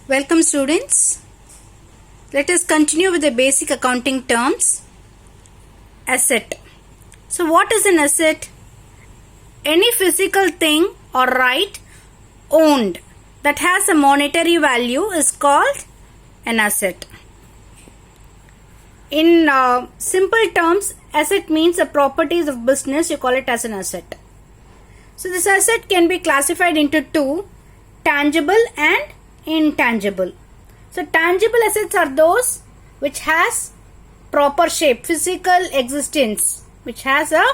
Welcome students. Let us continue with the basic accounting terms. Asset. So what is an asset? Any physical thing or right owned that has a monetary value is called an asset. In simple terms, asset means the properties of business, you call it as an asset. So this asset can be classified into two, tangible and intangible. So tangible assets are those which has proper shape, physical existence, which has a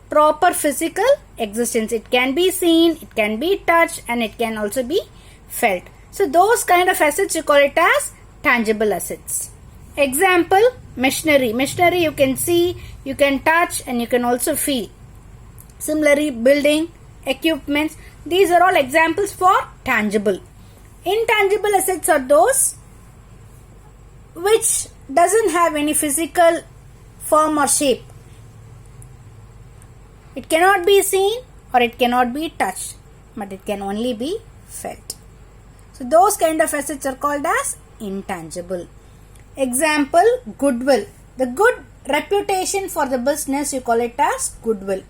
proper physical existence. It can be seen, it can be touched, and it can also be felt. So those kind of assets you call it as tangible assets. Example, machinery. Machinery you can see, you can touch, and you can also feel. Similarly, building, equipments, these are all examples for tangible. Intangible assets are those which doesn't have any physical form or shape. It cannot be seen or it cannot be touched, but it can only be felt. So those kind of assets are called as intangible. Example, goodwill. The good reputation for the business, you call it as goodwill.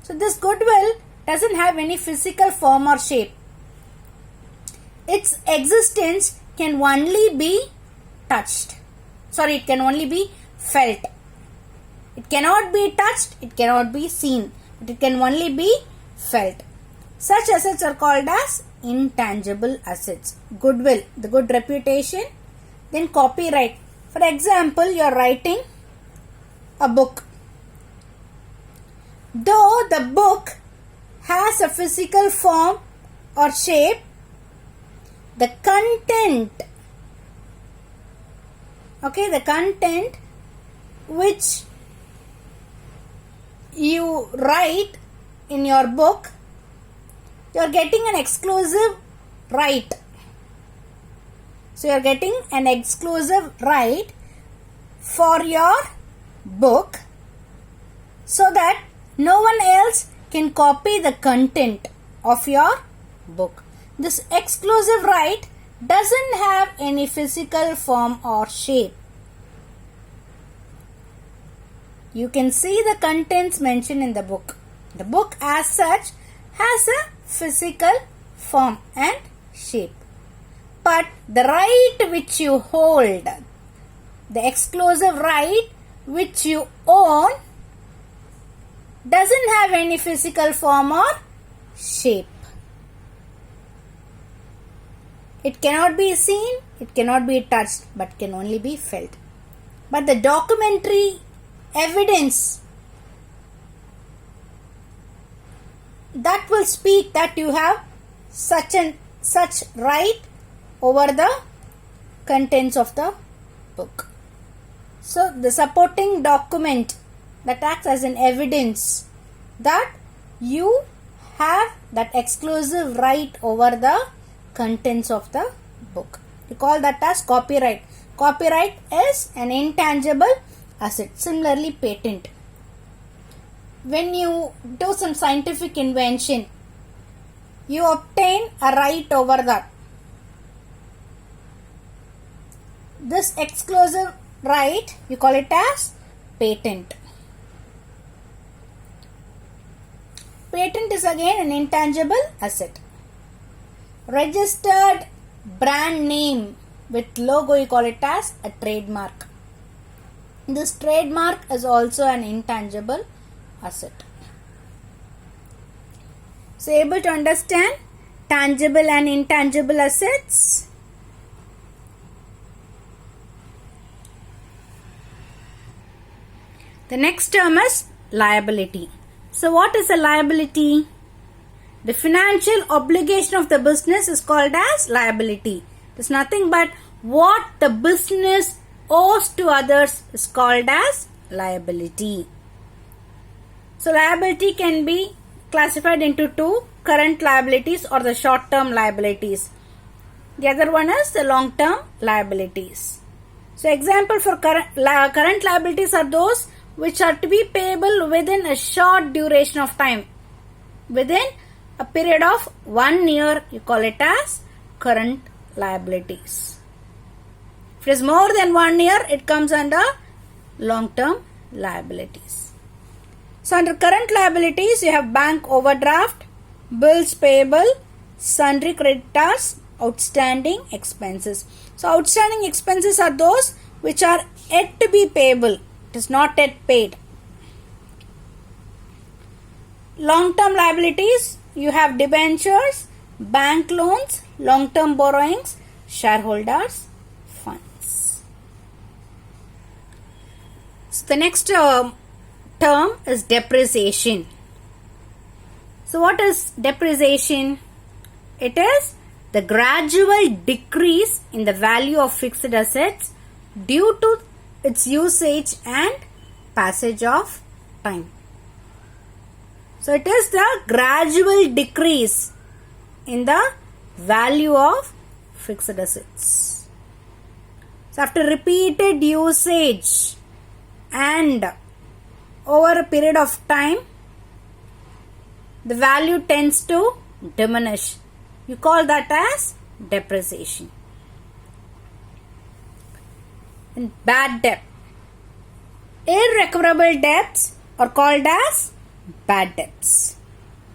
So this goodwill doesn't have any physical form or shape. Its existence can only be touched. It can only be felt. It cannot be touched, it cannot be seen, but it can only be felt. Such assets are called as intangible assets. Goodwill, the good reputation. Then copyright. For example, you are writing a book. Though the book has a physical form or shape, the content which you write in your book, you are getting an exclusive right. So you are getting an exclusive right for your book so that no one else can copy the content of your book. This exclusive right doesn't have any physical form or shape. You can see the contents mentioned in the book. The book as such has a physical form and shape. But the right which you hold, the exclusive right which you own, doesn't have any physical form or shape. It cannot be seen, it cannot be touched, but can only be felt. But the documentary evidence that will speak that you have such and such right over the contents of the book. So the supporting document that acts as an evidence that you have that exclusive right over the contents of the book. You call that as copyright. Copyright is an intangible asset. Similarly, patent. When you do some scientific invention, you obtain a right over that. This exclusive right, you call it as patent. Patent is again an intangible asset. Registered brand name with logo, you call it as a trademark. This trademark is also an intangible asset. So, able to understand tangible and intangible assets? The next term is liability. So, what is a liability? The financial obligation of the business is called as liability. It is nothing but what the business owes to others is called as liability. So liability can be classified into two, current liabilities or the short-term liabilities. The other one is the long-term liabilities. So example for current liabilities are those which are to be payable within a short duration of time. Within a period of 1 year, you call it as current liabilities. If it is more than 1 year, it comes under long-term liabilities. So under current liabilities, you have bank overdraft, bills payable, sundry creditors, outstanding expenses. So outstanding expenses are those which are yet to be payable. It is not yet paid. Long-term liabilities, you have debentures, bank loans, long-term borrowings, shareholders funds. So the next term is depreciation. So what is depreciation? It is the gradual decrease in the value of fixed assets due to its usage and passage of time. So it is the gradual decrease in the value of fixed assets. So after repeated usage and over a period of time, the value tends to diminish. You call that as depreciation. And bad debt. Irrecoverable debts are called as bad debts.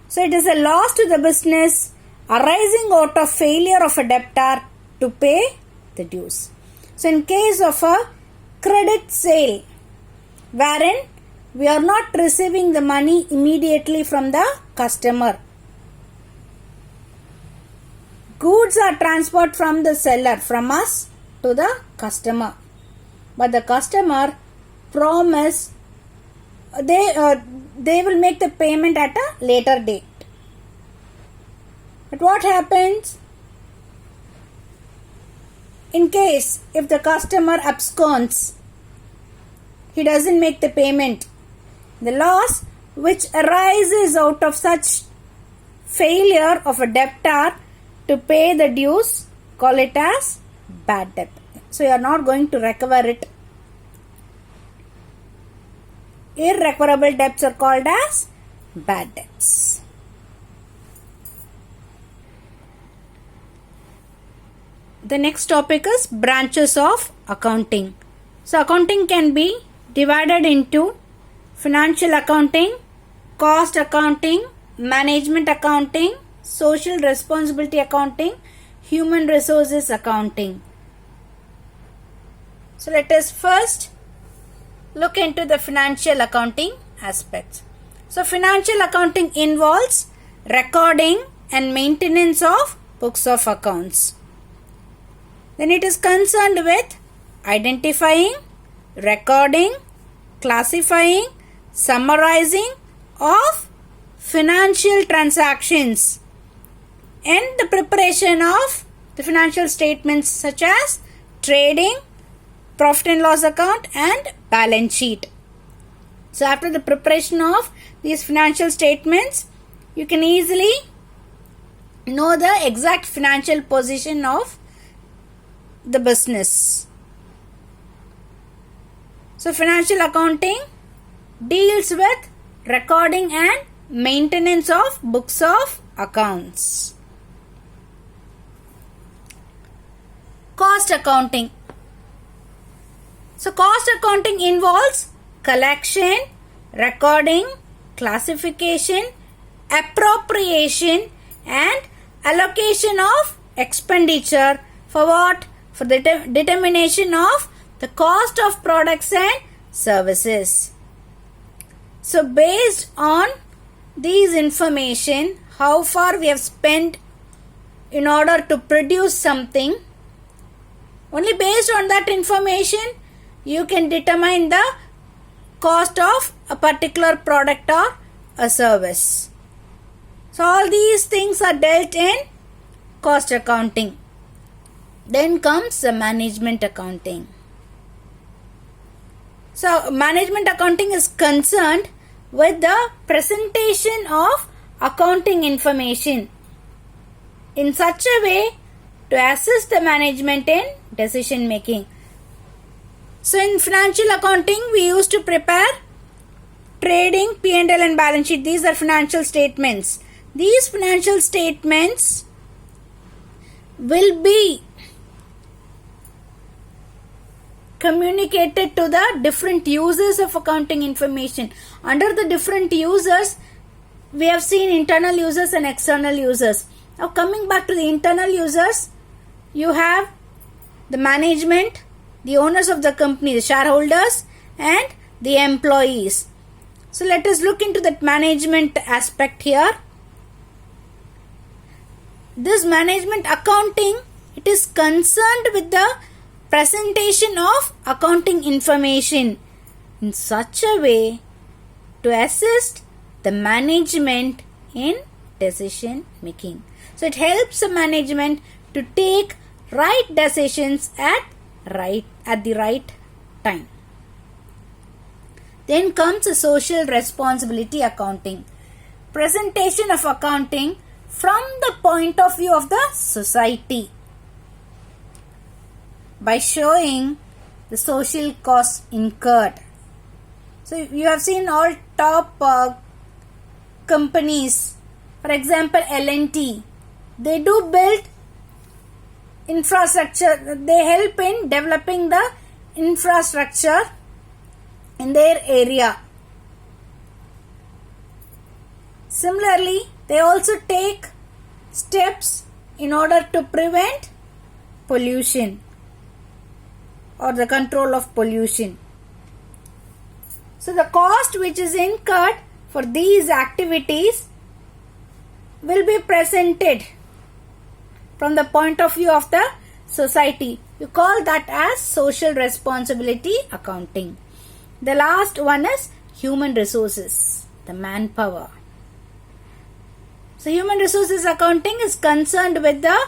So it is a loss to the business arising out of failure of a debtor to pay the dues. So in case of a credit sale, wherein we are not receiving the money immediately from the customer, goods are transferred from the seller, from us to the customer, but the customer promise they will make the payment at a later date. But what happens in case if the customer absconds, he doesn't make the payment? The loss which arises out of such failure of a debtor to pay the dues, call it as bad debt. So you are not going to recover it. Irrecoverable debts are called as bad debts. The next topic is branches of accounting. So accounting can be divided into financial accounting, cost accounting, management accounting, social responsibility accounting, human resources accounting. So let us first look into the financial accounting aspects. So financial accounting involves recording and maintenance of books of accounts. Then it is concerned with identifying, recording, classifying, summarizing of financial transactions and the preparation of the financial statements such as trading, profit and loss account and balance sheet. So after the preparation of these financial statements, you can easily know the exact financial position of the business. So financial accounting deals with recording and maintenance of books of accounts. Cost accounting. So cost accounting involves collection, recording, classification, appropriation and allocation of expenditure for what? For the determination of the cost of products and services. So based on these information, how far we have spent in order to produce something, only based on that information you can determine the cost of a particular product or a service. So all these things are dealt in cost accounting. Then comes the management accounting. So management accounting is concerned with the presentation of accounting information in such a way to assist the management in decision making. So in financial accounting, we used to prepare trading, P&L and balance sheet. These are financial statements. These financial statements will be communicated to the different users of accounting information. Under the different users, we have seen internal users and external users. Now coming back to the internal users, you have the management, the owners of the company, the shareholders, and the employees. So let us look into that management aspect here. This management accounting, it is concerned with the presentation of accounting information in such a way to assist the management in decision making. So it helps the management to take right decisions at the right time. Then comes the social responsibility accounting. Presentation of accounting from the point of view of the society by showing the social costs incurred. So you have seen all top companies, for example L&T, they do build infrastructure, they help in developing the infrastructure in their area. Similarly, they also take steps in order to prevent pollution or the control of pollution. So the cost which is incurred for these activities will be presented from the point of view of the society. You call that as social responsibility accounting. The last one is human resources, the manpower. So human resources accounting is concerned with the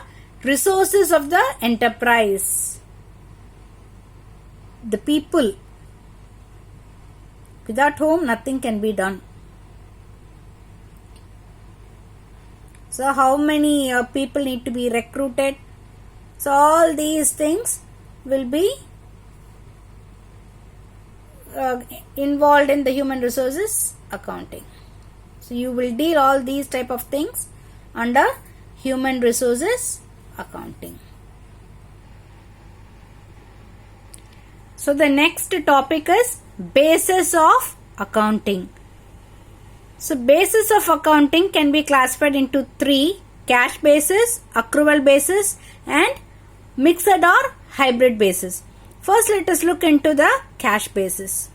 resources of the enterprise, the people, without whom nothing can be done. So how many people need to be recruited? So all these things will be involved in the human resources accounting. So you will deal all these type of things under human resources accounting. So the next topic is basis of accounting. So basis of accounting can be classified into three: cash basis, accrual basis, and mixed or hybrid basis. First, let us look into the cash basis.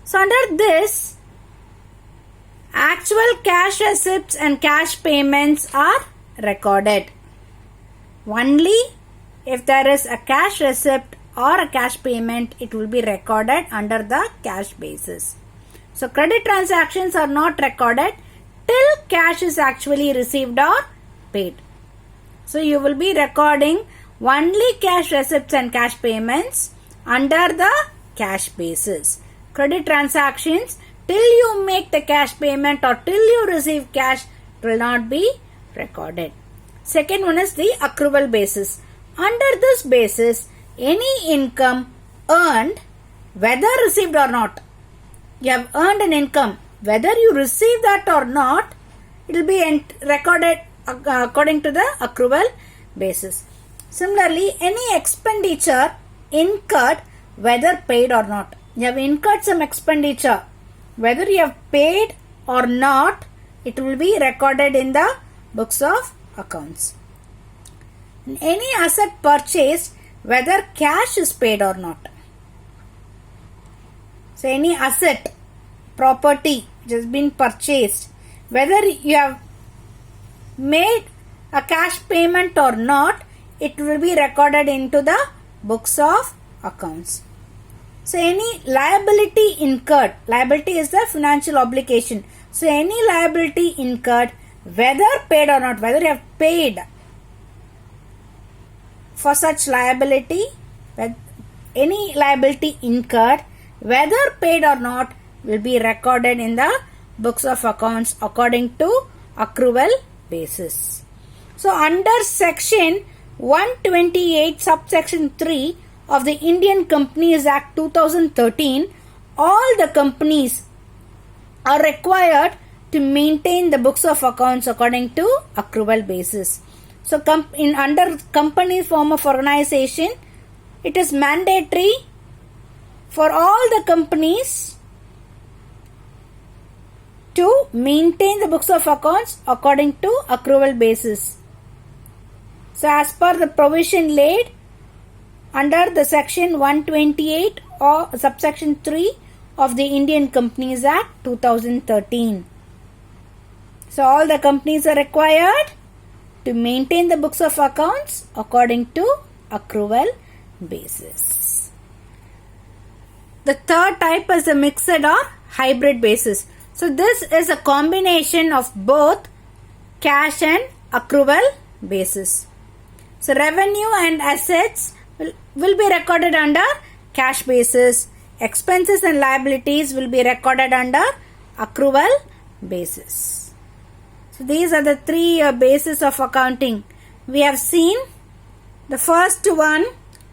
So under this, actual cash receipts and cash payments are recorded. Only if there is a cash receipt or a cash payment, it will be recorded under the cash basis. So credit transactions are not recorded till cash is actually received or paid. So you will be recording only cash receipts and cash payments under the cash basis. Credit transactions, till you make the cash payment or till you receive cash, will not be recorded. Second one is the accrual basis. Under this basis, any income earned, whether received or not, you have earned an income, whether you receive that or not, it will be recorded according to the accrual basis. Similarly, any expenditure incurred, whether paid or not. You have incurred some expenditure, whether you have paid or not, it will be recorded in the books of accounts. Any asset purchased, whether cash is paid or not. So any asset, property which has been purchased, whether you have made a cash payment or not, it will be recorded into the books of accounts. So any liability incurred, liability is the financial obligation. So any liability incurred, whether paid or not, whether you have paid for such liability, any liability incurred, whether paid or not, will be recorded in the books of accounts according to accrual basis. So under section 128 subsection 3 of the Indian Companies Act 2013, all the companies are required to maintain the books of accounts according to accrual basis. So under company form of organization, it is mandatory for all the companies to maintain the books of accounts according to accrual basis. So as per the provision laid under the section 128 or subsection 3 of the Indian Companies Act 2013. So all the companies are required to maintain the books of accounts according to accrual basis. The third type is a mixed or hybrid basis. So this is a combination of both cash and accrual basis. So revenue and assets will be recorded under cash basis. Expenses and liabilities will be recorded under accrual basis. So these are the three bases of accounting. We have seen the first one,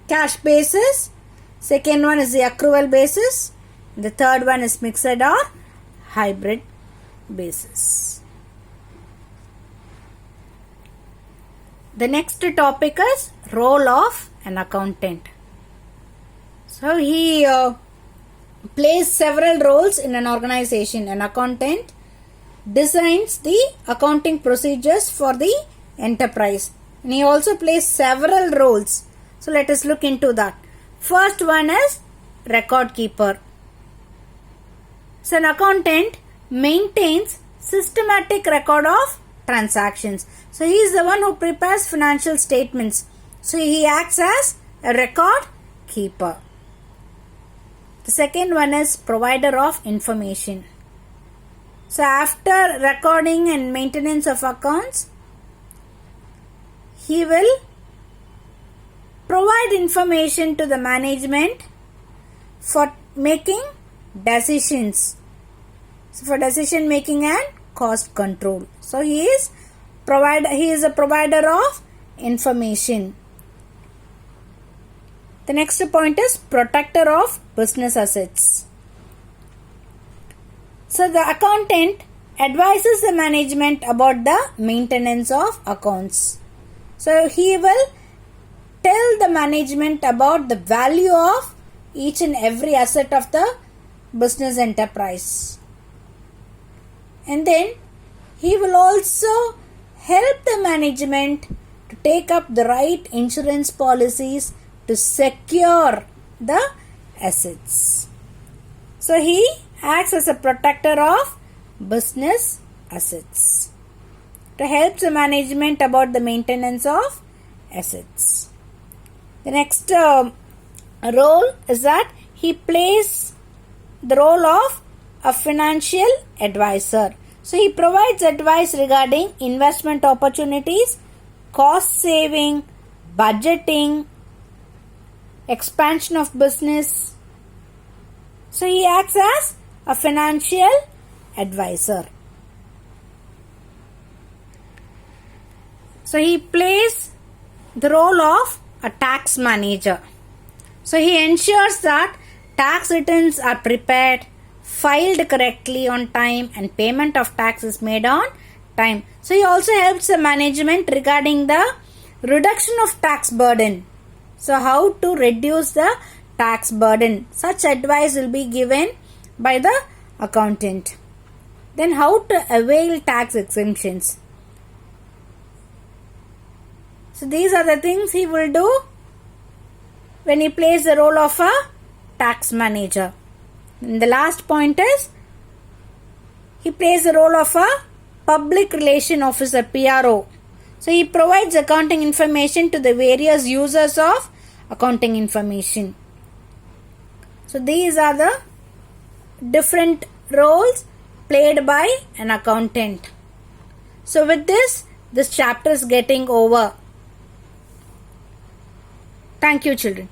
cash basis. Second one is the accrual basis. The third one is mixed or hybrid basis. The next topic is role of an accountant. So he plays several roles in an organization. An accountant designs the accounting procedures for the enterprise. And he also plays several roles. So let us look into that. First one is record keeper. So an accountant maintains systematic record of transactions. So he is the one who prepares financial statements. So he acts as a record keeper. The second one is provider of information. So after recording and maintenance of accounts, he will provide information to the management for making decisions. So for decision making and cost control. So he is a provider of information. The next point is protector of business assets. So the accountant advises the management about the maintenance of accounts. So he will tell the management about the value of each and every asset of the business enterprise. And then he will also help the management to take up the right insurance policies to secure the assets. So he acts as a protector of business assets to help the management about the maintenance of assets. The next role is that he plays the role of a financial advisor. So he provides advice regarding investment opportunities, cost saving, budgeting, expansion of business. So he acts as a financial advisor. So he plays the role of a tax manager. So he ensures that tax returns are prepared, filed correctly on time, and payment of tax is made on time. So he also helps the management regarding the reduction of tax burden. So how to reduce the tax burden. Such advice will be given by the accountant. Then how to avail tax exemptions. So these are the things he will do when he plays the role of a tax manager. And the last point is he plays the role of a public relation officer, PRO. So he provides accounting information to the various users of accounting information. So these are the different roles played by an accountant. So with this chapter is getting over. Thank you, children.